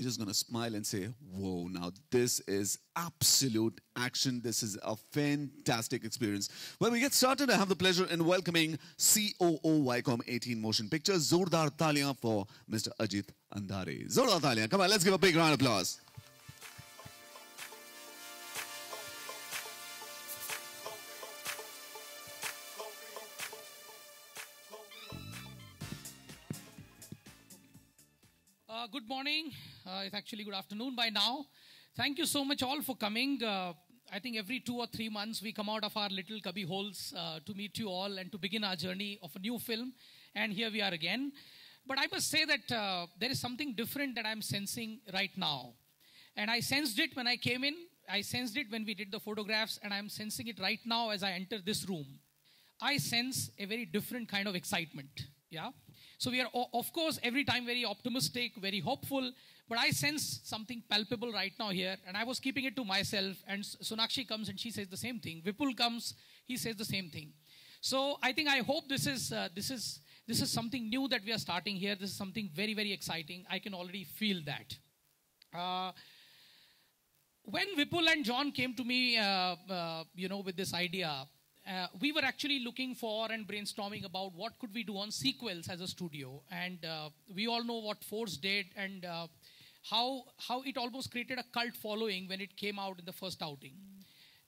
just going to smile and say, whoa, now this is absolute action. This is a fantastic experience. When we get started, I have the pleasure in welcoming COO Viacom 18 Motion Pictures. Zordar Taliyan for Mr. Ajit Andhare. Zordar Taliyan. Come on, let's give a big round of applause. Good morning. It's actually good afternoon by now. Thank you so much all for coming. I think every 2 or 3 months we come out of our little cubby holes to meet you all and to begin our journey of a new film. And here we are again. But I must say that there is something different that I'm sensing right now. And I sensed it when I came in. I sensed it when we did the photographs. And I'm sensing it right now as I enter this room. I sense a very different kind of excitement. Yeah. So we are, of course, every time very optimistic, very hopeful, but I sense something palpable right now here, and I was keeping it to myself, and Sonakshi comes and she says the same thing. Vipul comes, he says the same thing. So I think, I hope this is something new that we are starting here. This is something very, very exciting. I can already feel that. When Vipul and John came to me, with this idea, we were actually looking for and brainstorming about what could we do on sequels as a studio. And we all know what Force did and how it almost created a cult following when it came out in the first outing.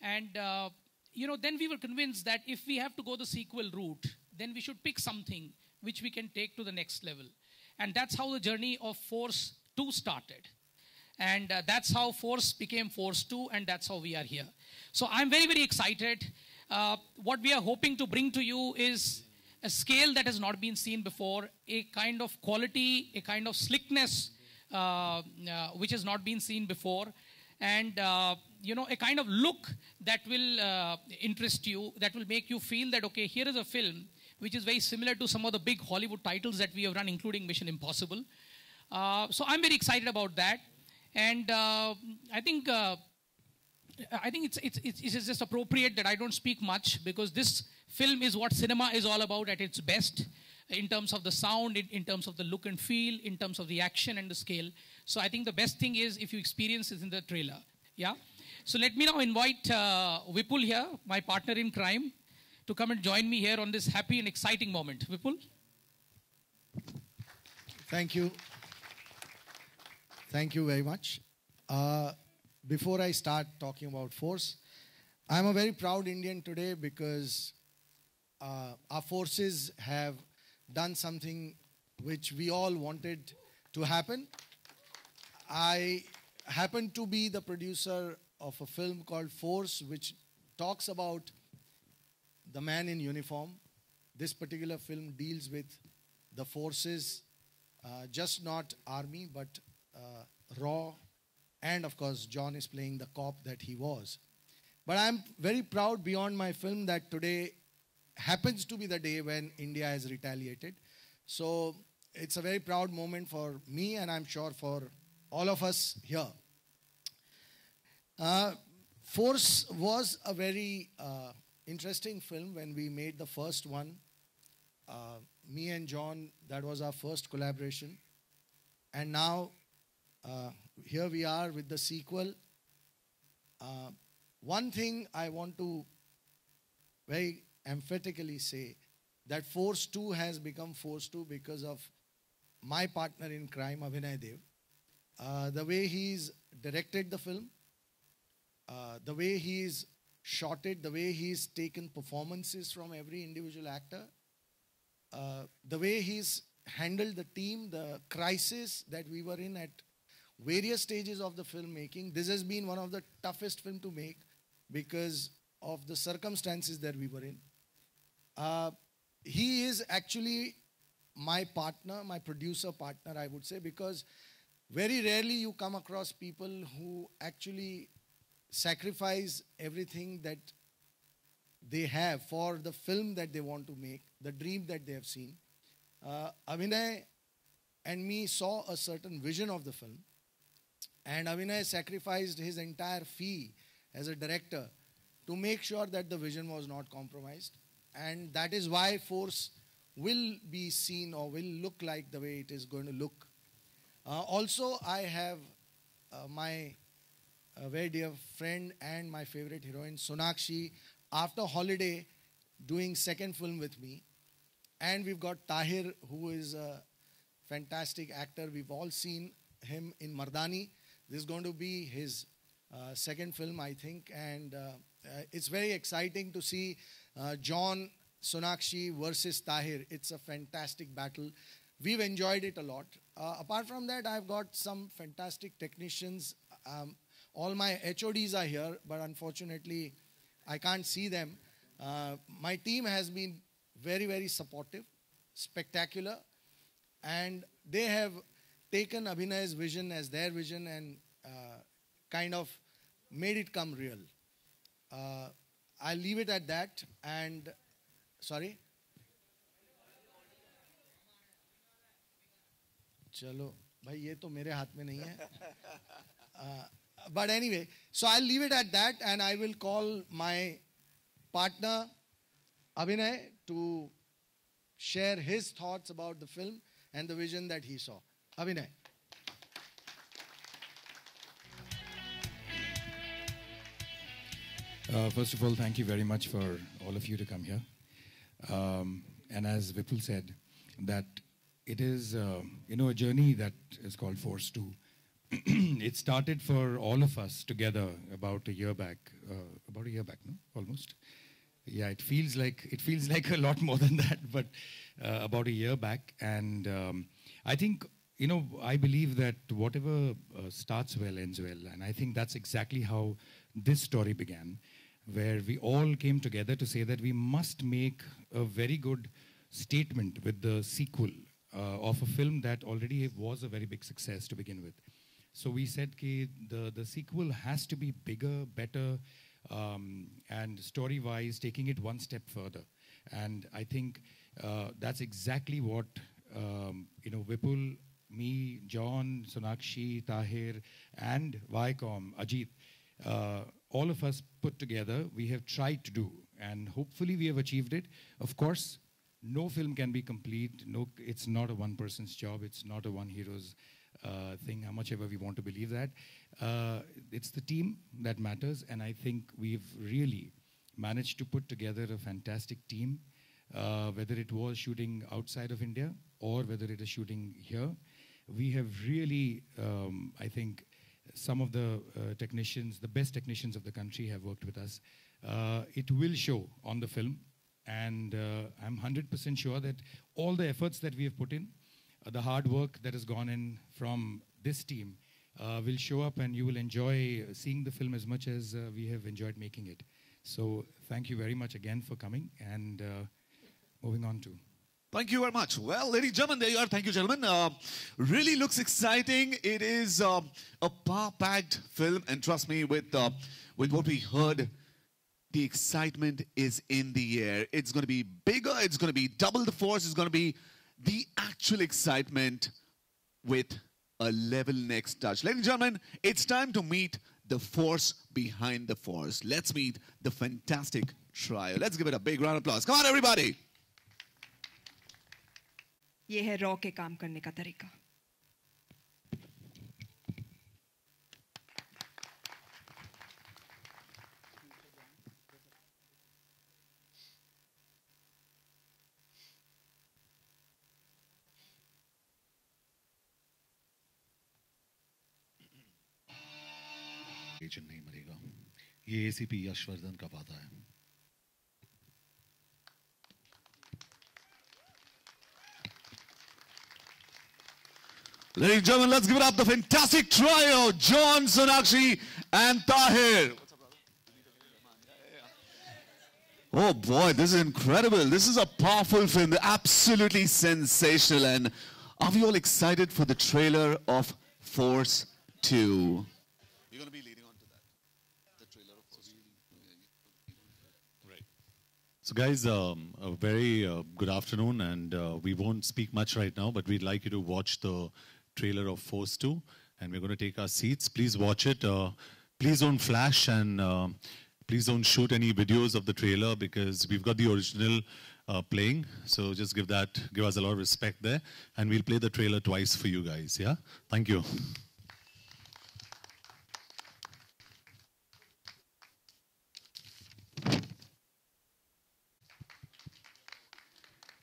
And, then we were convinced that if we have to go the sequel route, then we should pick something which we can take to the next level. And that's how the journey of Force 2 started. And that's how Force became Force 2, and that's how we are here. So I'm very, very excited. What we are hoping to bring to you is a scale that has not been seen before, a kind of quality, a kind of slickness which has not been seen before, and a kind of look that will interest you, that will make you feel that, okay, here is a film which is very similar to some of the big Hollywood titles that we have run, including Mission Impossible. So I'm very excited about that, and I think it's just appropriate that I don't speak much, because this film is what cinema is all about at its best, in terms of the sound, in terms of the look and feel, in terms of the action and the scale. So I think the best thing is if you experience it in the trailer. Yeah. So let me now invite Vipul here, my partner in crime, to come and join me here on this happy and exciting moment. Vipul? Thank you. Thank you very much. Before I start talking about Force, I'm a very proud Indian today because our forces have done something which we all wanted to happen. I happen to be the producer of a film called Force, which talks about the man in uniform. This particular film deals with the forces, just not army, but raw. And of course, John is playing the cop that he was. But I'm very proud beyond my film that today happens to be the day when India has retaliated. So it's a very proud moment for me, and I'm sure for all of us here. Force was a very interesting film when we made the first one. Me and John, that was our first collaboration. And now, here we are with the sequel. One thing I want to very emphatically say, that Force 2 has become Force 2 because of my partner in crime, Abhinay Dev. The way he's directed the film, the way he's shot it, the way he's taken performances from every individual actor, the way he's handled the team, the crisis that we were in at various stages of the filmmaking. This has been one of the toughest films to make because of the circumstances that we were in. He is actually my partner, my producer partner, I would say, because very rarely you come across people who actually sacrifice everything that they have for the film that they want to make, the dream that they have seen. Abhinay and me saw a certain vision of the film, and Abhinay sacrificed his entire fee as a director to make sure that the vision was not compromised. And that is why Force will be seen or will look like the way it is going to look. Also, I have my very dear friend and my favorite heroine, Sonakshi, after Holiday, doing second film with me. And we've got Tahir, who is a fantastic actor. We've all seen him in Mardani. This is going to be his second film, I think. And it's very exciting to see John, Sonakshi versus Tahir. It's a fantastic battle. We've enjoyed it a lot. Apart from that, I've got some fantastic technicians. All my HODs are here, but unfortunately, I can't see them. My team has been very, very supportive, spectacular, and they have taken Abhinay's vision as their vision and kind of made it come real. I'll leave it at that. And sorry. चलो भाई ये तो मेरे हाथ में नहीं है. But anyway, so I'll leave it at that, and I will call my partner Abhinay to share his thoughts about the film and the vision that he saw. Abhinay. First of all, thank you very much for all of you to come here. And as Vipul said, that it is, a journey that is called Force 2. It started for all of us together about a year back. No? Almost. Yeah, it feels like a lot more than that, but about a year back. And I think, I believe that whatever starts well ends well. And I think that's exactly how this story began, where we all came together to say that we must make a very good statement with the sequel of a film that already was a very big success to begin with. So we said that the sequel has to be bigger, better, and story-wise, taking it one step further. And I think that's exactly what, Vipul, me, John, Sonakshi, Tahir, and Viacom, Ajit, all of us put together, we have tried to do. And hopefully we have achieved it. Of course, no film can be complete. No, it's not a one person's job. It's not a one hero's thing, how much ever we want to believe that. It's the team that matters, and I think we've really managed to put together a fantastic team, whether it was shooting outside of India or whether it is shooting here. We have really, I think, some of the technicians, the best technicians of the country have worked with us. It will show on the film, and I'm 100% sure that all the efforts that we have put in, the hard work that has gone in from this team will show up, and you will enjoy seeing the film as much as we have enjoyed making it. So thank you very much again for coming, and moving on to. Thank you very much. Well, ladies and gentlemen, there you are. Thank you, gentlemen. Really looks exciting. It is a power-packed film, and trust me, with what we heard, the excitement is in the air. It's going to be bigger. It's going to be double the force. It's going to be the actual excitement with a level next touch. Ladies and gentlemen, it's time to meet the force behind the force. Let's meet the fantastic trio. Let's give it a big round of applause. Come on, everybody. ये है raw के काम करने का तरीका. Agent नहीं मरेगा, ये एसीपी यशवर्धन का वादा है. Ladies and gentlemen, let's give it up the fantastic trio, John, Sonakshi, and Tahir. Oh boy, this is incredible. This is a powerful film, absolutely sensational. And are we all excited for the trailer of Force 2? You're going to be leading on to that, the trailer of Force 2. Right. So guys, a very good afternoon, and we won't speak much right now, but we'd like you to watch the trailer of Force 2, and we're going to take our seats. Please watch it. Please don't flash, and please don't shoot any videos of the trailer, because we've got the original playing. So just give us a lot of respect there. And we'll play the trailer twice for you guys, yeah? Thank you.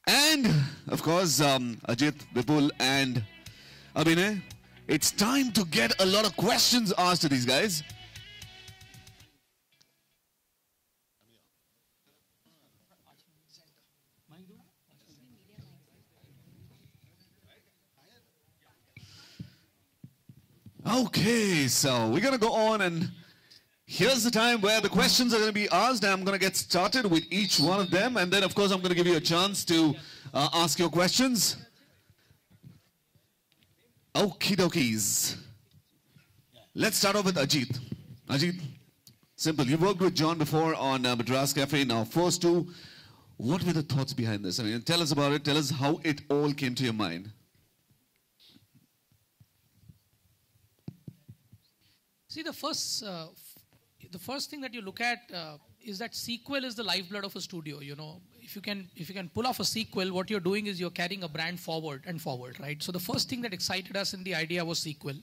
And, of course, Ajit, Vipul, and Abhinay, it's time to get a lot of questions asked to these guys. Okay, so we're going to go on, and here's the time where the questions are going to be asked. I'm going to get started with each one of them, and then, of course, I'm going to give you a chance to ask your questions. Okie dokies. Let's start off with Ajit. Ajit, simple. You worked with John before on Madras Cafe. Now, first two, what were the thoughts behind this? I mean, tell us about it. Tell us how it all came to your mind. See, the first thing that you look at is that sequel is the lifeblood of a studio. You know, if you can pull off a sequel, what you're doing is you're carrying a brand forward and forward, right? So the first thing that excited us in the idea was sequel.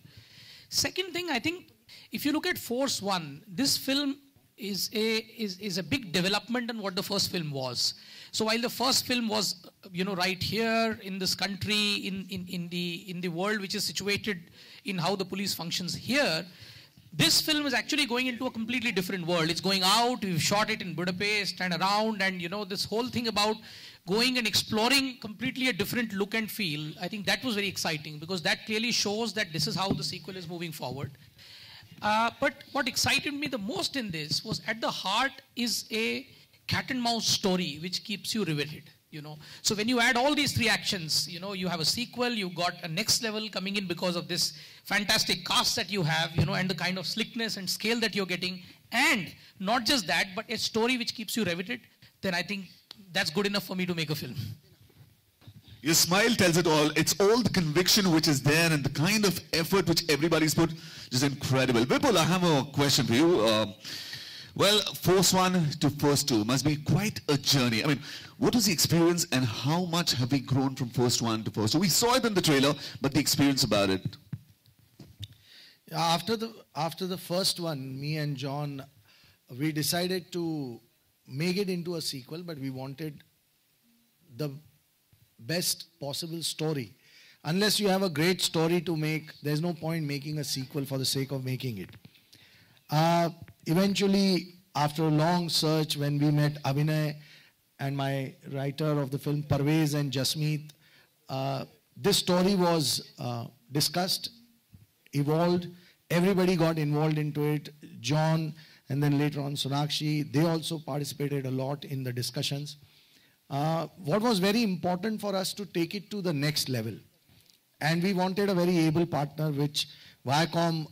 Second thing, I think, if you look at Force One, this film is a big development on what the first film was. So while the first film was, right here in this country, in the world which is situated in how the police functions here, this film is actually going into a completely different world. It's going out, we've shot it in Budapest and around, and this whole thing about going and exploring completely a different look and feel, I think that was very exciting, because that clearly shows that this is how the sequel is moving forward. But what excited me the most in this was, at the heart is a cat and mouse story which keeps you riveted. So when you add all these three actions, you have a sequel, you got a next level coming in because of this fantastic cast that you have, and the kind of slickness and scale that you're getting, and not just that, but a story which keeps you riveted, then I think that's good enough for me to make a film. Your smile tells it all. It's all the conviction which is there and the kind of effort which everybody's put is incredible. Vipul, I have a question for you. Well, Force One to First Two must be quite a journey. I mean, what was the experience and how much have we grown from First One to First Two? We saw it in the trailer, but the experience about it. After the first one, me and John, we decided to make it into a sequel, but we wanted the best possible story. Unless you have a great story to make, there's no point making a sequel for the sake of making it. Eventually, after a long search, when we met Abhinay and my writer of the film, Parvez and Jasmeet, this story was discussed, evolved. Everybody got involved into it. John, and then later on Sonakshi, they also participated a lot in the discussions. What was very important for us to take it to the next level. And we wanted a very able partner, which Viacom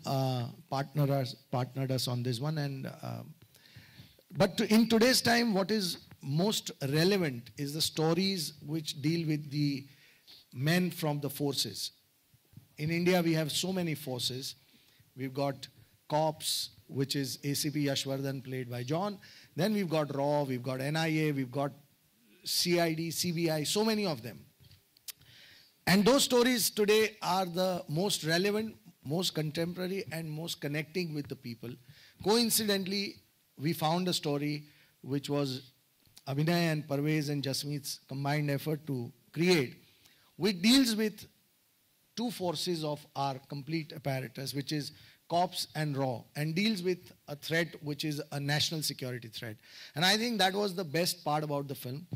partnered us on this one. But in today's time, what is most relevant is the stories which deal with the men from the forces. In India, we have so many forces. We've got Cops, which is ACP Yashwardhan, played by John. Then we've got RAW, we've got NIA, we've got CID, CBI, so many of them. And those stories today are the most relevant, most contemporary, and most connecting with the people. Coincidentally, we found a story which was Abhinay and Parvez and Jasmeet's combined effort to create, which deals with two forces of our complete apparatus, which is Cops and RAW, and deals with a threat which is a national security threat. And I think that was the best part about the film.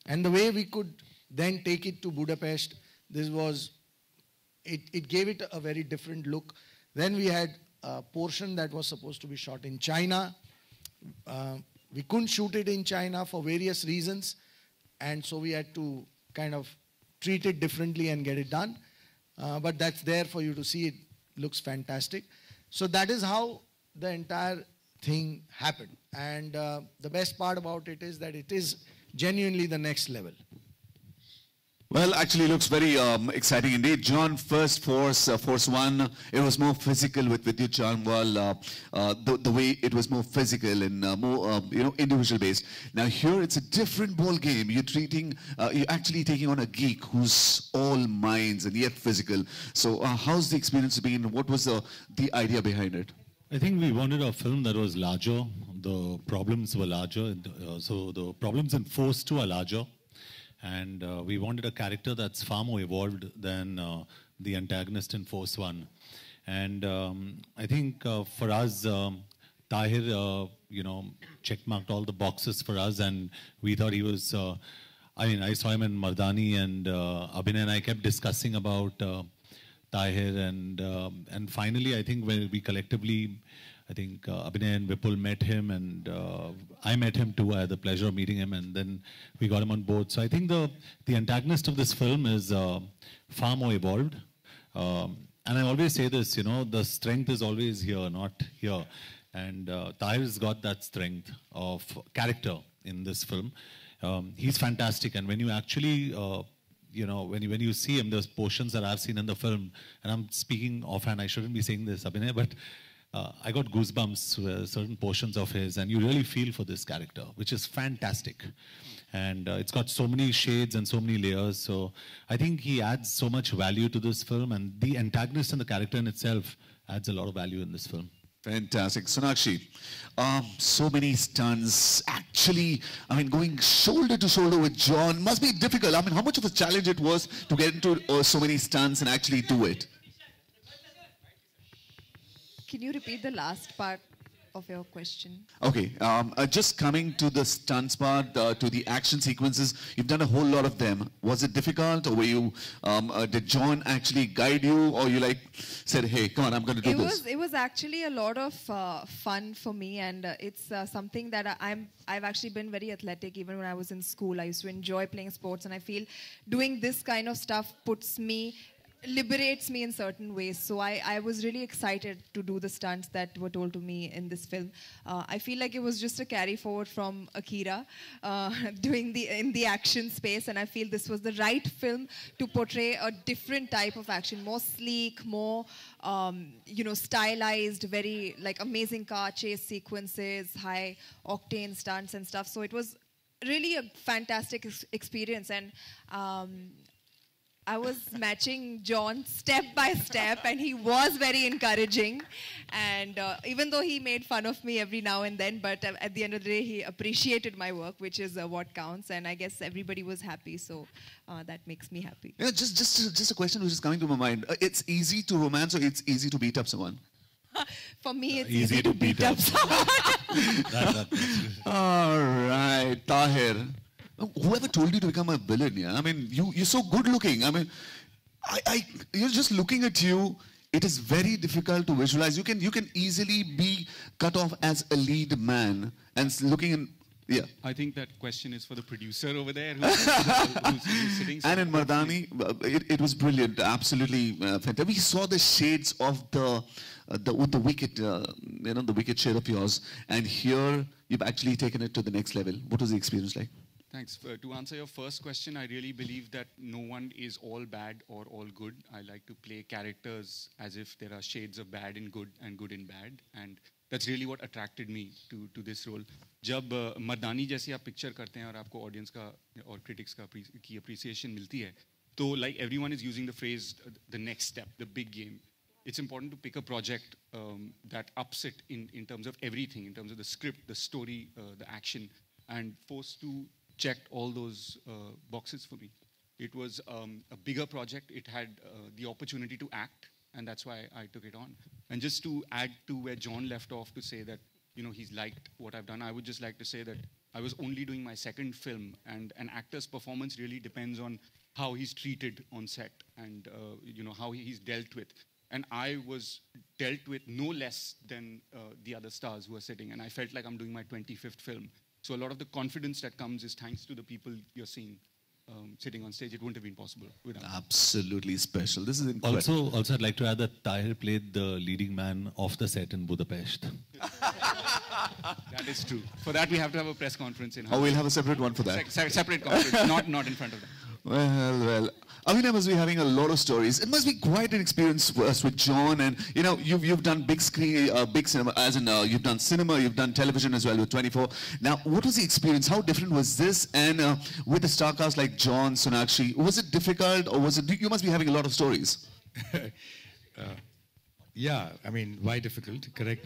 And the way we could then take it to Budapest, it gave it a very different look. Then we had a portion that was supposed to be shot in China. We couldn't shoot it in China for various reasons, and so we had to kind of treat it differently and get it done. But that's there for you to see. It looks fantastic. So that is how the entire thing happened. And the best part about it is that it is genuinely the next level. Well, actually, looks very exciting indeed. John, first Force, Force One, it was more physical with Vidyut Janwal, the way it was more physical and more, individual based. Now here, it's a different ball game. You're actually taking on a geek who's all minds and yet physical. So how's the experience been? What was the idea behind it? I think we wanted a film that was larger. The problems were larger. So the problems in Force 2 are larger. And we wanted a character that's far more evolved than the antagonist in Force 1. And I think for us, Tahir, checkmarked all the boxes for us, and we thought he was, I saw him in Mardani, and Abhinay and I kept discussing about Tahir, and finally, I think when we collectively, Abhinay and Vipul met him, and I met him too. I had the pleasure of meeting him, and then we got him on board. So I think the antagonist of this film is far more evolved. And I always say this, the strength is always here, not here. And Tahir's got that strength of character in this film. He's fantastic, and when you actually when you see him, there's portions that I've seen in the film, and I'm speaking offhand, I shouldn't be saying this, Abhinay, but I got goosebumps with certain portions of his, and you really feel for this character, which is fantastic. And it's got so many shades and so many layers, so I think he adds so much value to this film, and the antagonist and the character in itself adds a lot of value in this film. Fantastic. Sonakshi, so many stunts. Actually, going shoulder to shoulder with John must be difficult. How much of a challenge it was to get into so many stunts and actually do it? Can you repeat the last part of your question? Okay, just coming to the stunts part, to the action sequences, you've done a whole lot of them. Was it difficult, or were you, did John actually guide you, or you said, hey, come on, I'm going to do this? It was actually a lot of fun for me, and it's something that I've actually been very athletic. Even when I was in school, I used to enjoy playing sports, and I feel doing this kind of stuff liberates me in certain ways. So I was really excited to do the stunts that were told to me in this film. I feel like it was just a carry forward from Akira, doing in the action space, and I feel this was the right film to portray a different type of action, more sleek, more stylized, very amazing car chase sequences, high octane stunts and stuff. So it was really a fantastic experience, and I was matching John step by step, and he was very encouraging. And even though he made fun of me every now and then, but at the end of the day, he appreciated my work, which is what counts. And I guess everybody was happy, so that makes me happy. Yeah, just a question which is coming to my mind. It's easy to romance, or it's easy to beat up someone? For me, it's easy to beat up someone. All right, Tahir. Whoever told you to become a villain? Yeah, you're so good looking. You're just looking at you. It is very difficult to visualize. You can easily be cut off as a lead man and looking in. Yeah. I think that question is for the producer over there, who's sitting. And in Mardani, it was brilliant. Absolutely fantastic. We saw the shades of the wicked, the wicked shade of yours, and here you've actually taken it to the next level. What was the experience like? Thanks. To answer your first question, I really believe that no one is all bad or all good. I like to play characters as if there are shades of bad in good and good in bad. And that's really what attracted me to this role. जब मर्दानी जैसी आप picture करते हैं और आपको audience का और critics की appreciation मिलती है, तो everyone is using the phrase the next step, the big game. It's important to pick a project that ups it in terms of everything, in terms of the script, the story, the action, and Force 2 checked all those boxes for me. It was a bigger project. It had the opportunity to act, and that's why I took it on. And just to add to where John left off, to say that he's liked what I've done, I would just like to say that I was only doing my second film, and an actor's performance really depends on how he's treated on set and how he's dealt with. And I was dealt with no less than the other stars who are sitting, and I felt like I'm doing my 25th film. So a lot of the confidence that comes is thanks to the people you're seeing sitting on stage. It wouldn't have been possible without. Absolutely special. This is incredible. Also, I'd like to add that Tahir played the leading man off the set in Budapest. That is true. For that, we have to have a press conference in. Oh, we'll have a separate one for that. Separate conference, not in front of them. Well. Abhinay must be having a lot of stories. It must be quite an experience for us with John, and you know you've done big screen, big cinema, as in you've done cinema, you've done television as well with 24. Now, what was the experience? How different was this? And with the star cast like John, Sonakshi, was it difficult, or was it? You must be having a lot of stories. Yeah, I mean, why difficult? Correct.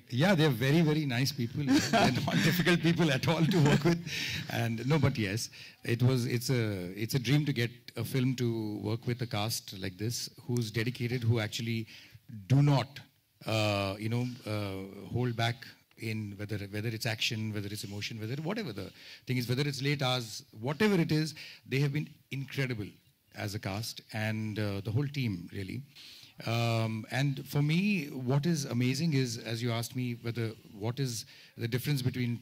Yeah, they're very, very nice people. They're not difficult people at all to work with. And no, but yes, it's a dream to get a film to work with a cast like this, who's dedicated, who actually do not, hold back in whether it's action, whether it's emotion, whatever the thing is, whether it's late hours, whatever it is, they have been incredible as a cast, and the whole team really. And for me, what is amazing is, as you asked me, what is the difference between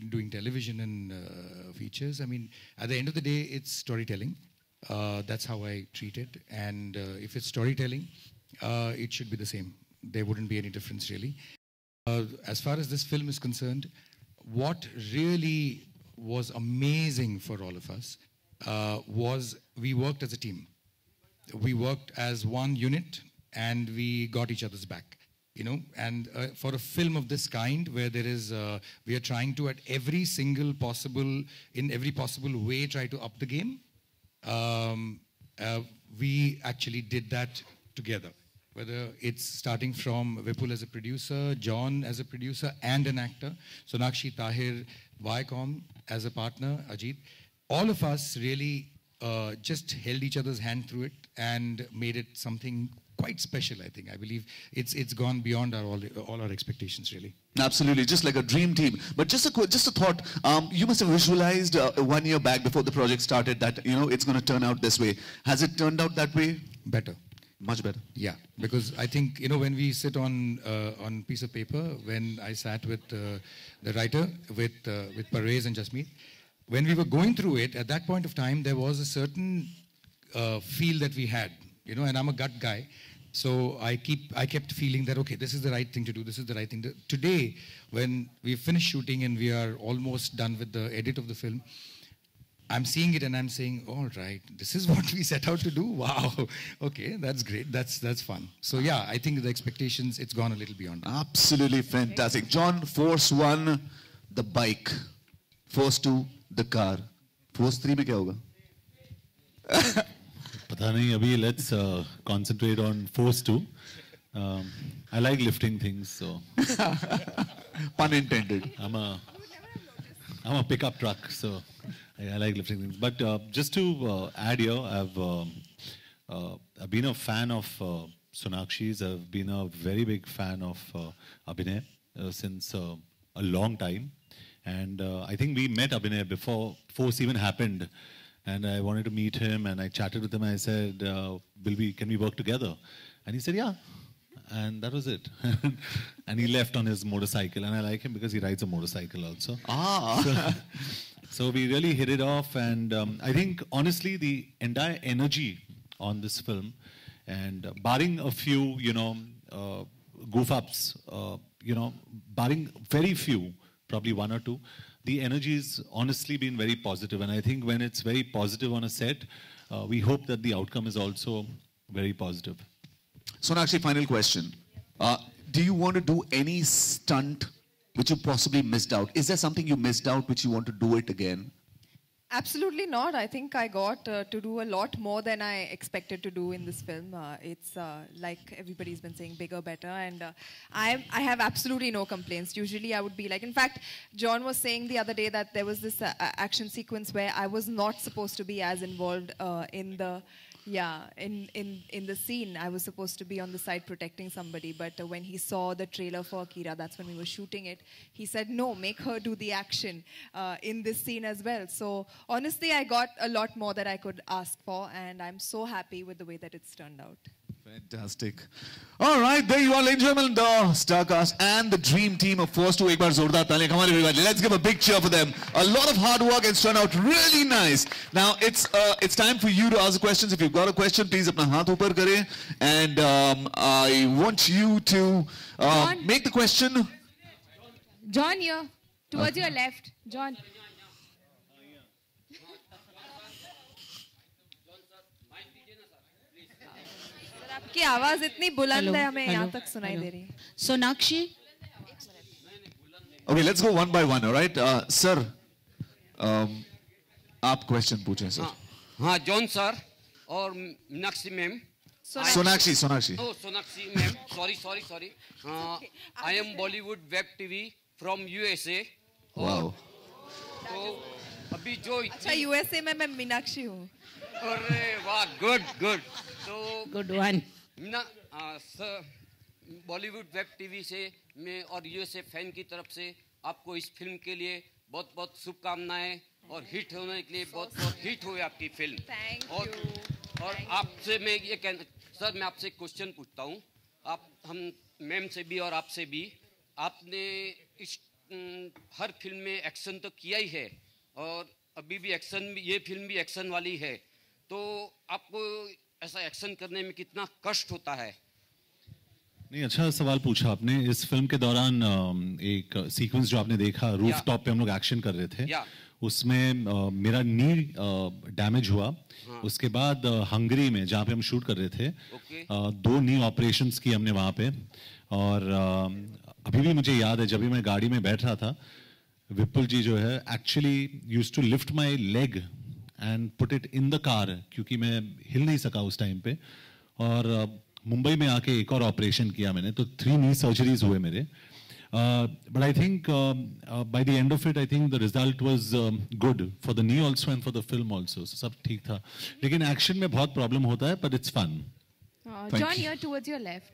doing television and features? I mean, at the end of the day, it's storytelling. That's how I treat it. And if it's storytelling, it should be the same. There wouldn't be any difference, really. As far as this film is concerned, what really was amazing for all of us was we worked as a team. We worked as one unit, and we got each other's back, and for a film of this kind, where there is, we are trying to, in every possible way, try to up the game, we actually did that together. Whether it's starting from Vipul as a producer, John as a producer and an actor, Sonakshi, Tahir, Viacom as a partner, Ajit, all of us really just held each other's hand through it and made it something quite special, I think. I believe it's gone beyond all our expectations, really. Absolutely, just like a dream team. But just a thought, you must have visualized 1 year back before the project started that, it's going to turn out this way. Has it turned out that way? Better. Much better. Yeah, because I think, when we sit on piece of paper, when I sat with the writer, with Parvez and Jasmeet, when we were going through it, at that point of time, there was a certain feel that we had, and I'm a gut guy. So I kept feeling that, okay, this is the right thing to do, this is the right thing to... Today, when we finished shooting and we are almost done with the edit of the film, I'm seeing it and I'm saying, all right, this is what we set out to do? Wow, okay, that's great, that's fun. So yeah, I think the expectations, it's gone a little beyond that. Absolutely fantastic. John, Force 1, the bike. Force 2, the car. Force 3 में क्या होगा? पता नहीं अभी let's concentrate on Force 2. I like lifting things, so pun intended. I'm a pickup truck, so I like lifting things. But just to add here, I've been a fan of Sonakshi's. I've been a very big fan of Abhinay since a long time. And I think we met Abhinay before Force even happened. And I wanted to meet him, and I chatted with him. I said, can we work together? And he said, yeah. And that was it. And he left on his motorcycle. And I like him because he rides a motorcycle also. So we really hit it off. And I think, honestly, the entire energy on this film, and barring a few, goof-ups, barring very few, probably one or two, the energy's honestly been very positive. And I think when it's very positive on a set, we hope that the outcome is also very positive. Sonakshi, final question. Do you want to do any stunt which you possibly missed out? Is there something you missed out which you want to do it again? Absolutely not. I think I got to do a lot more than I expected to do in this film. It's like everybody's been saying, bigger, better. And I have absolutely no complaints. Usually I would be like, in fact, John was saying the other day that there was this action sequence where I was not supposed to be as involved in the scene. I was supposed to be on the side protecting somebody, but when he saw the trailer for Akira, that's when we were shooting it, he said, no, make her do the action in this scene as well. So honestly, I got a lot more that I could ask for, and I'm so happy with the way that it's turned out. Fantastic. All right, there you are, ladies and gentlemen, the Starcast and the dream team of Force 2. Ek baar zordar taaliyan. Come on, everybody. Let's give a big cheer for them. A lot of hard work, and it's turned out really nice. Now, it's time for you to ask the questions. If you've got a question, please apna haath upar kare. And I want you to make the question. John here, towards your left. John. आपकी आवाज इतनी बुलंद है हमें यहाँ तक सुनाई दे रही है. Sonakshi. Okay, let's go one by one, all right? Sir, आप question पूछें, sir. हाँ जॉन सर और Meenakshi ma'am. Sonakshi. Oh, Sonakshi ma'am. Sorry. I am Bollywood Web TV from USA. Wow. तो अभी जो अच्छा यूएसए में मैं मीनाक्षी हूँ. अरे वाह good. तो Good one. Sir Bollywood web TV से मैं और यूएसए फैन की तरफ से आपको इस फिल्म के लिए बहुत बहुत शुभकामनाएं और हिट होने के लिए बहुत बहुत हिट हुई आपकी फिल्म. Thank और you. और आपसे मैं ये कहना सर मैं आपसे क्वेश्चन पूछता हूँ. आप हम मैम से भी और आपसे भी आपने इस हर फिल्म में एक्शन तो किया ही है और अभी भी एक्शन ये फिल्म भी एक्शन वाली है. तो आपको ऐसा एक्शन करने में कितना कष्ट होता है? नहीं, अच्छा सवाल पूछा आपने. इस फिल्म के दौरान एक सीक्वेंस जो आपने देखा रूफ टॉप पे हम लोग एक्शन कर रहे थे, उसमें मेरा नी डैमेज हुआ. उसके बाद हंगरी में जहाँ पे हम शूट कर रहे थे, 2 नी ऑपरेशंस की हमने वहाँ पे. और अभी भी मुझे याद है जब भी मैं गाड़ी में बैठ रहा था, विपुल जी जो है actually used to lift my leg and put it in the car, क्योंकि मैं हिल नहीं सका उस टाइम पे. और मुंबई में आके एक और ऑपरेशन किया मैंने, तो 3 नी सर्जरीज हुए मेरे. But I think by the end of it, I think the result was good for the knee also and for the film also. So सब ठीक था. लेकिन action में बहुत problem होता है, but it's fun. John, here towards your left.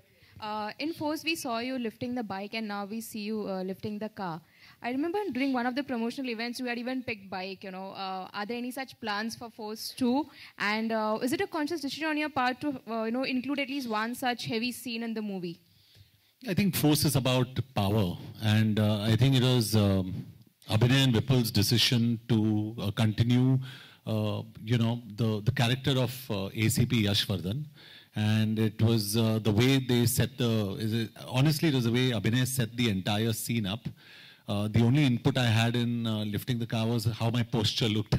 In Force, we saw you lifting the bike, and now we see you lifting the car. I remember during one of the promotional events, you had even picked bike. Are there any such plans for Force 2? And is it a conscious decision on your part to include at least one such heavy scene in the movie? I think Force is about power, and I think it was Abhinay and Vipul's decision to continue, the character of ACP Yashvardhan, and it was the way they set honestly, it was the way Abhinay set the entire scene up. The only input I had in lifting the car was how my posture looked,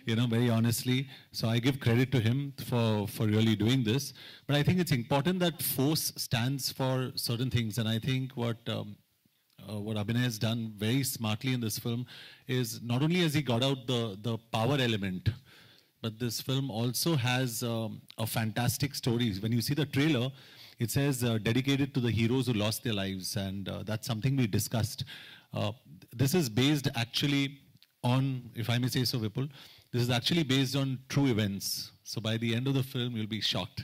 very honestly. So I give credit to him for really doing this. But I think it's important that Force stands for certain things. And I think what Abhinay has done very smartly in this film is not only has he got out the power element, but this film also has a fantastic story. When you see the trailer, it says dedicated to the heroes who lost their lives. And that's something we discussed. This is based actually on, if I may say so, Vipul, this is actually based on true events. So by the end of the film, you'll be shocked.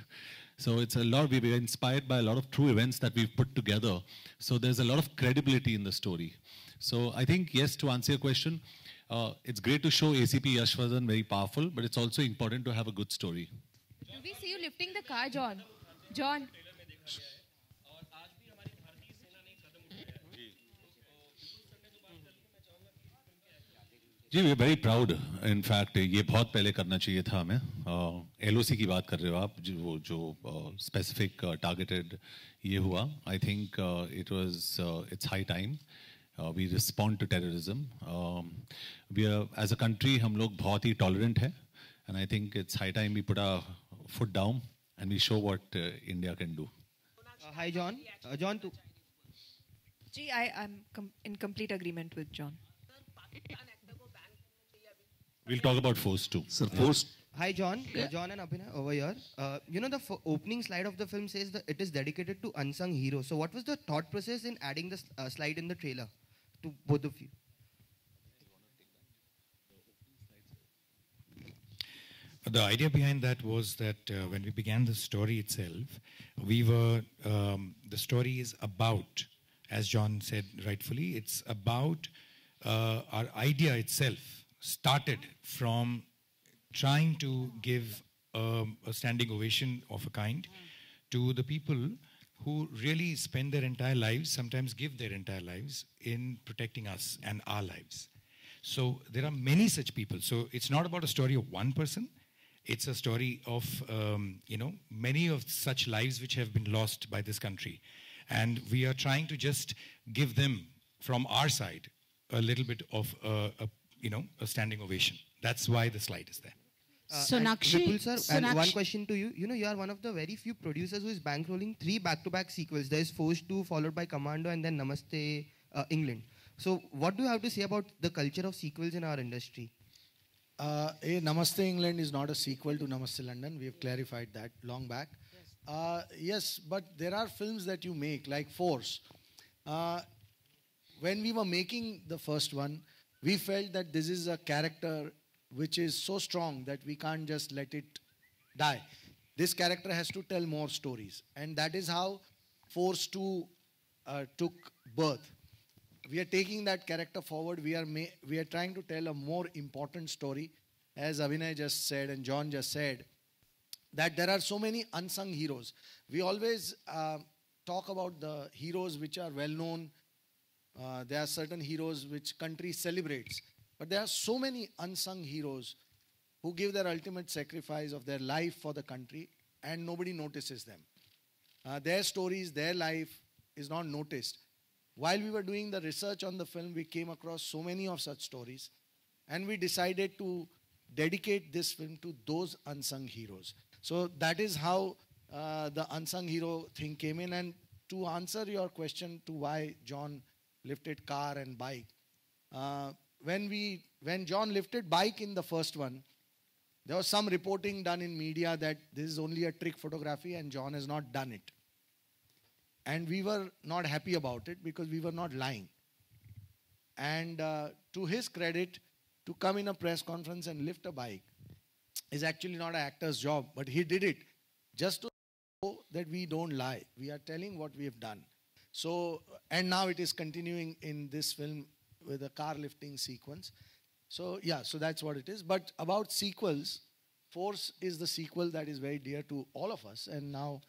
So it's we were inspired by a lot of true events that we've put together. So there's a lot of credibility in the story. So I think, yes, to answer your question, it's great to show ACP Yashvardhan very powerful, but it's also important to have a good story. Do we see you lifting the car, John? John? जी we are very proud. In fact ये बहुत पहले करना चाहिए था हमें. LOC की बात कर रहे हो आप, जो स्पेसिफिक टारगेटेड ये हुआ. I think it's high time we respond to terrorism. We are as a country हम लोग बहुत ही टॉलरेंट है, and I think it's high time we put a foot down and we show what India can do. Hi John. John, Gee, I'm in complete agreement with John. We'll talk about Force 2. Sir, Force. Hi John. John and Abhinay over here. The opening slide of the film says that it is dedicated to unsung heroes. So what was the thought process in adding the slide in the trailer to both of you? The idea behind that was that when we began the story itself, the story is about, as John said rightfully, it's about our idea itself started from trying to give a standing ovation of a kind to the people who really spend their entire lives, sometimes give their entire lives in protecting us and our lives. So there are many such people. So it's not about a story of one person. It's a story of, many of such lives which have been lost by this country. And we are trying to just give them, from our side, a little bit of a standing ovation. That's why the slide is there. Sonakshi, Vipul sir, and one Sonakshi. question to you. You know, you are one of the very few producers who is bankrolling 3 back-to-back sequels. There is Force 2, followed by Commando, and then Namaste England. So, what do you have to say about the culture of sequels in our industry? Namaste England is not a sequel to Namaste London. We have clarified that long back. Yes, but there are films that you make, like Force. When we were making the first one, we felt that this is a character which is so strong that we can't just let it die. This character has to tell more stories. And that is how Force 2 took birth. We are taking that character forward. We are trying to tell a more important story. As Abhinay just said and John just said, that there are so many unsung heroes. We always talk about the heroes which are well known. There are certain heroes which country celebrates. But there are so many unsung heroes who give their ultimate sacrifice of their life for the country and nobody notices them. Their stories, their life is not noticed. While we were doing the research on the film, we came across so many of such stories and we decided to dedicate this film to those unsung heroes. So that is how the unsung hero thing came in. And to answer your question to why John lifted car and bike, when John lifted bike in the first one, there was some reporting done in media that this is only a trick photography and John has not done it. And we were not happy about it because we were not lying. And to his credit, to come in a press conference and lift a bike is actually not an actor's job, but he did it just to show that we don't lie. We are telling what we have done. So, and now it is continuing in this film with a car lifting sequence. So yeah, so that's what it is. But about sequels, Force is the sequel that is very dear to all of us. And now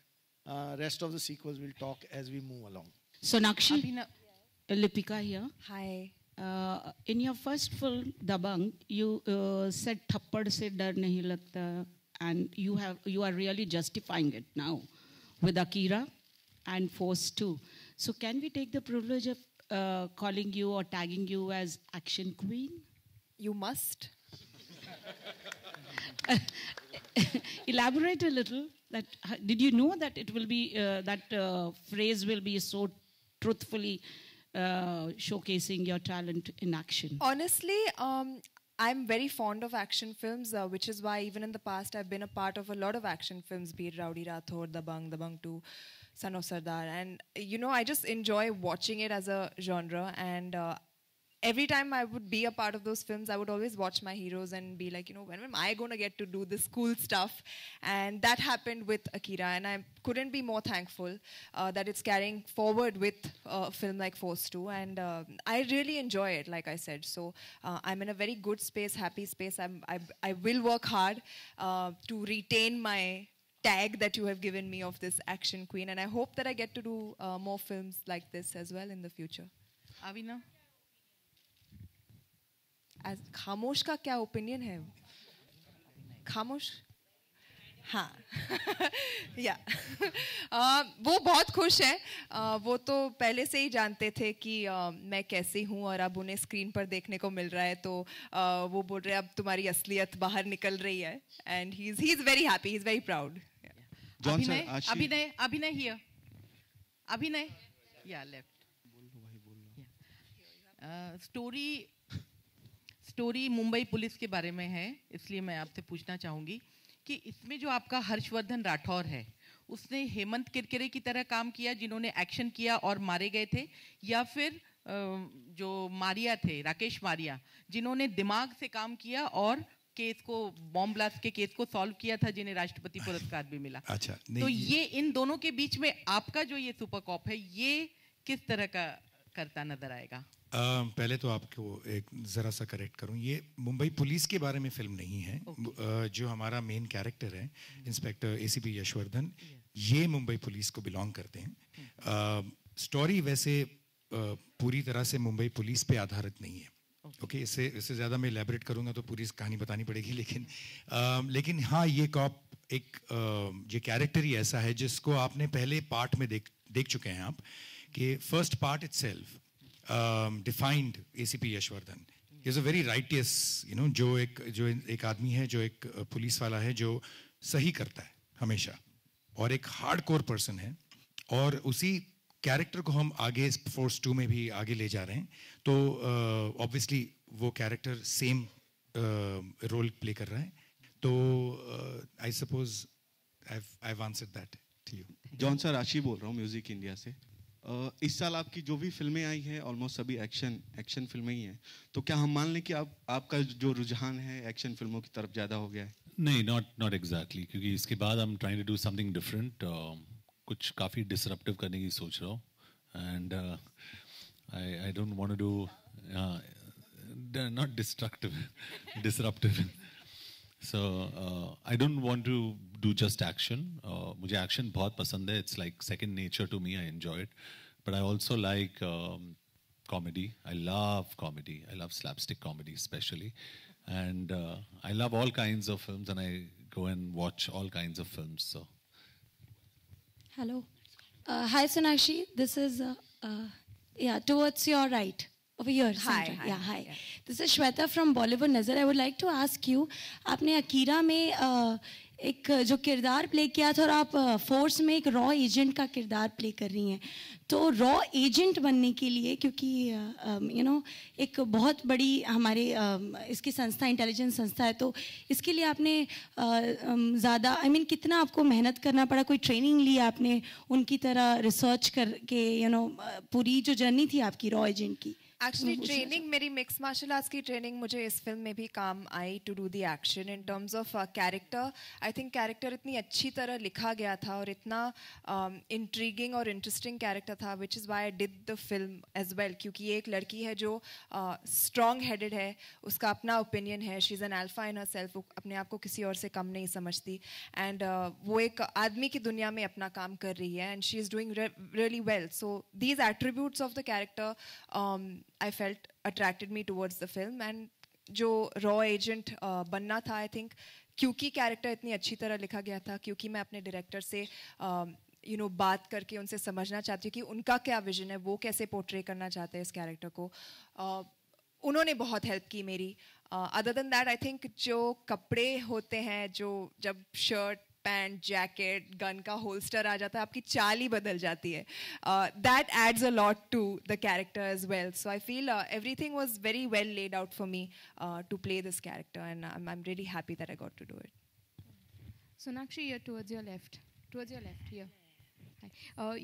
rest of the sequels we'll talk as we move along. Sonakshi, Lipika here. Hi. In your first film, Dabang, you said "Thappad se dar nahi lagta," and you are really justifying it now with Akira and Force 2. So can we take the privilege of calling you or tagging you as Action Queen? You must. Elaborate a little. Did you know that it will be that phrase will be so truthfully showcasing your talent in action? Honestly, I'm very fond of action films, which is why even in the past I've been a part of a lot of action films, be it Rowdy Rathore, Dabang 2, Son of Sardar. And, you know, I just enjoy watching it as a genre. And every time I would be a part of those films, I would always watch my heroes and be like, you know, when am I going to get to do this cool stuff? And that happened with Akira. And I couldn't be more thankful that it's carrying forward with a film like Force 2. And I really enjoy it, like I said. So I'm in a very good space, happy space. I will work hard to retain my tag that you have given me of this action queen. And I hope that I get to do more films like this as well in the future. Avina? खामोश का क्या opinion है? खामोश? हाँ या वो बहुत खुश है. वो तो पहले से ही जानते थे कि मैं कैसी हूँ और अब उन्हें स्क्रीन पर देखने को मिल रहा है, तो वो बोल रहे हैं अब तुम्हारी असलियत बाहर निकल रही है. And he's very happy, he's very proud. Abhinay here. Abhinay? Yeah, left. Story Mumbai police के बारे में है, इसलिए मैं आपसे पूछना चाहूँगी कि इसमें जो आपका हर्षवर्धन राठौर है, उसने हेमंत किरकिरे की तरह काम किया जिन्होंने एक्शन किया और मारे गए थे, या फिर जो मारिया थे, राकेश मारिया, जिन्होंने दिमाग से काम किया और केस को, बॉम्ब ब्लास्ट के केस को सॉल्व किया था, जिन्हें राष्ट्रपति पुरस्कार भी मिला. अच्छा, तो ये इन दोनों के बीच में आपका जो ये सुपर कॉप है, ये किस तरह का करता नजर आएगा? पहले तो आपको एक ज़रा सा करेक्ट करूं, ये मुंबई पुलिस के बारे में फिल्म नहीं है. जो हमारा मेन कैरेक्टर है, इंस्पेक्टर एसीपी यशवर्धन, ये मुंबई पुलिस को बिलोंग करते हैं. स्टोरी वैसे पूरी तरह से मुंबई पुलिस पे आधारित नहीं है. ओके, इससे ज़्यादा मैं एलैबोरेट करूंगा तो पूरी कहानी बतानी पड़ेगी. लेकिन हाँ, ये कॉप एक ये कैरेक्टर ही ऐसा है जिसको आपने पहले पार्ट में देख चुके हैं आप, कि first part itself defined ACP Yashwardhan. he is a very righteous, जो एक आदमी है, जो एक पुलिस वाला है, जो सही करता है हमेशा, और एक हार्डकोर पर्सन है, और उसी कैरेक्टर को हम आगे फोर्स 2 में भी आगे ले जा रहे हैं. तो ऑब्वियसली वो कैरेक्टर सेम रोल प्ले कर रहा है. तो I suppose I have answered that to you. John sir, Rashi बोल रहा हूँ म्यूजिक इंडिया से. इस साल आपकी जो भी फिल्में आई हैं ऑलमोस्ट सभी एक्शन फिल्में ही हैं. तो क्या हम मान लें कि आपका जो रुझान है एक्शन फिल्मों की तरफ ज़्यादा हो गया है? नहीं, नॉट एग्जैक्टली, क्योंकि इसके बाद I am trying to do something different. कुछ काफ़ी डिसरप्टिव करने की सोच रहा हूँ. And I don't want to do not destructive, disruptive. So I don't want to do just action. मुझे action बहुत पसंद है. It's like second nature to me. I enjoy it. But I also like comedy. I love comedy. I love slapstick comedy especially. And I love all kinds of films, and I go and watch all kinds of films. So. Hello. Hi Sonakshi. This is towards your right. Over here. Hi. Yeah, hi. Yeah. This is Shweta from Bollywood Nazar. I would like to ask you, आपने Akira में एक जो किरदार play किया था, और आप force में एक रॉ एजेंट का किरदार प्ले कर रही हैं. तो रॉ एजेंट बनने के लिए, क्योंकि एक बहुत बड़ी हमारे इसकी संस्था, इंटेलिजेंस संस्था है, तो इसके लिए आपने ज़्यादा कितना आपको मेहनत करना पड़ा? कोई ट्रेनिंग ली आपने उनकी तरह रिसर्च करके? पूरी जो जर्नी थी आपकी रॉ एजेंट की. एक्चुअली ट्रेनिंग मेरी मिक्स मार्शल आर्ट्स की ट्रेनिंग मुझे इस फिल्म में भी काम आई to do the action. In terms of character, I think character इतनी अच्छी तरह लिखा गया था और इतना इंट्रीगिंग और इंटरेस्टिंग कैरेक्टर था, which is why I did the film as well. क्योंकि ये एक लड़की है जो स्ट्रॉन्ग हेडेड है, उसका अपना ओपिनियन है, she is an alpha in her self, वो अपने आप को किसी और से कम नहीं समझती. एंड वो एक आदमी की दुनिया में अपना काम कर रही है, and she is doing really well. So these attributes of the character I felt attracted me towards the film. And जो रॉ एजेंट बनना था, आई थिंक क्योंकि कैरेक्टर इतनी अच्छी तरह लिखा गया था, क्योंकि मैं अपने डायरेक्टर से बात करके उनसे समझना चाहती हूँ कि उनका क्या विजन है, वो कैसे पोर्ट्रे करना चाहते हैं इस कैरेक्टर को. उन्होंने बहुत हेल्प की मेरी. Other than that, I think जो कपड़े होते हैं, जो जब शर्ट, पैंट, जैकेट, गन का होल्स्टर आ जाता है, आपकी चाल ही बदल जाती है. That adds a lot to the character as well. So I feel everything was very well laid out for me to play this character, and I am really happy that I got to do it. Sonakshi, you're towards your left here. Hi.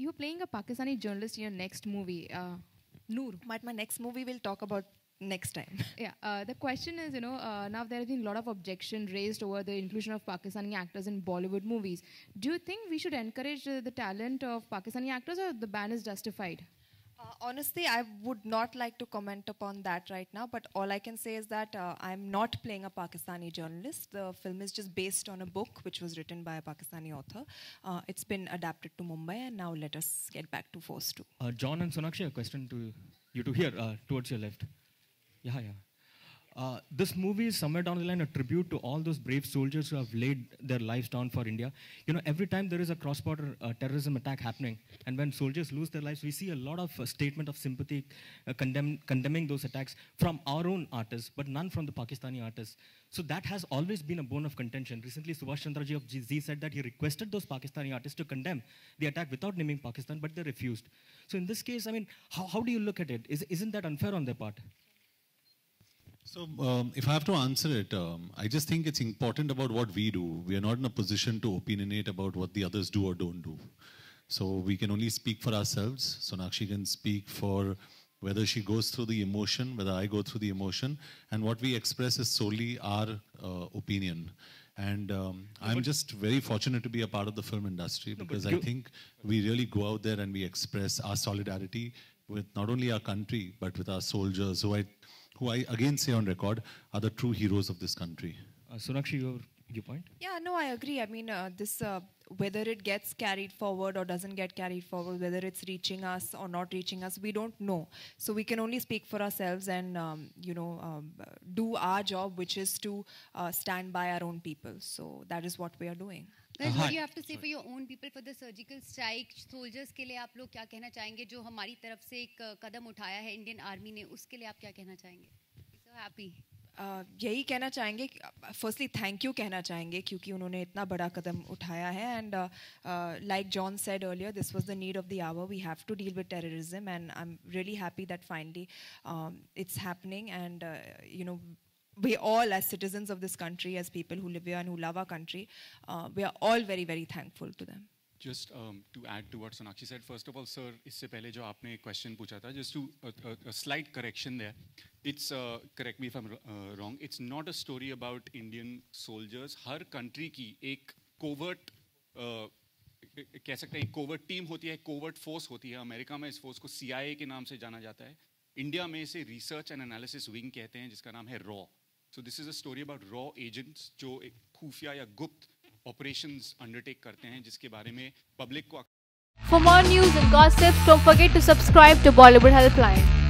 You're playing a Pakistani journalist in your next movie, Noor. But my next movie we'll talk about next time. The question is, now there has been a lot of objection raised over the inclusion of Pakistani actors in Bollywood movies. Do you think we should encourage the talent of Pakistani actors, or the ban is justified? Honestly, I would not like to comment upon that right now, but all I can say is that I'm not playing a Pakistani journalist. The film is just based on a book which was written by a Pakistani author. It's been adapted to Mumbai, and now let us get back to Force 2. John and Sonakshi, a question to you two here, towards your left. Yeah. This movie is somewhere down the line a tribute to all those brave soldiers who have laid their lives down for India. Every time there is a cross-border terrorism attack happening, and when soldiers lose their lives, we see a lot of statement of sympathy condemning those attacks from our own artists, but none from the Pakistani artists. So that has always been a bone of contention. Recently, Subhash Chandra Ji of Zee said that he requested those Pakistani artists to condemn the attack without naming Pakistan, but they refused. So in this case, how do you look at it? Isn't that unfair on their part? So, if I have to answer it, I just think it's important about what we do. We are not in a position to opinionate about what the others do or don't do. So, we can only speak for ourselves. Sonakshi can speak for whether she goes through the emotion, whether I go through the emotion, and what we express is solely our opinion. And I'm just very fortunate to be a part of the film industry, because I think we really go out there and we express our solidarity with not only our country, but with our soldiers, who I again say on record are the true heroes of this country. Sonakshi, your point? Yeah, no, I agree. This whether it gets carried forward or doesn't get carried forward, whether it's reaching us or not reaching us, we don't know. So we can only speak for ourselves and do our job, which is to stand by our own people. So that is what we are doing. Guys, what do you have to say for your own people, for the surgical strike soldiers के लिए आप लोग क्या कहना चाहेंगे? जो हमारी तरफ से एक कदम उठाया है इंडियन आर्मी ने, उसके लिए आप क्या कहना चाहेंगे? happy. यही कहना चाहेंगे, फर्स्टली थैंक यू कहना चाहेंगे क्योंकि उन्होंने इतना बड़ा कदम उठाया है and like John said earlier, this was the need of the hour. We have to deal with terrorism and I am really happy that finally it's happening, and we all as citizens of this country, as people who live here and who love our country, we are all very, very thankful to them. Just to add to what Sonakshi said, first of all, sir, इससे पहले जो आपने question पूछा था, just to a slight correction there. It's correct me if I'm wrong. It's not a story about Indian soldiers. Her country की एक covert कह सकते हैं covert team होती है, covert force होती है. अमेरिका में इस force को CIA के नाम से जाना जाता है. इंडिया में इसे रिसर्च एंड एनालिसिस विंग कहते हैं, जिसका नाम है raw. So this is a story about raw agents जो एक खुफिया या गुप्त ऑपरेशंस अंडरटेक करते हैं, जिसके बारे में पब्लिक को. For more news and gossips, don't forget to subscribe to Bollywood Helpline.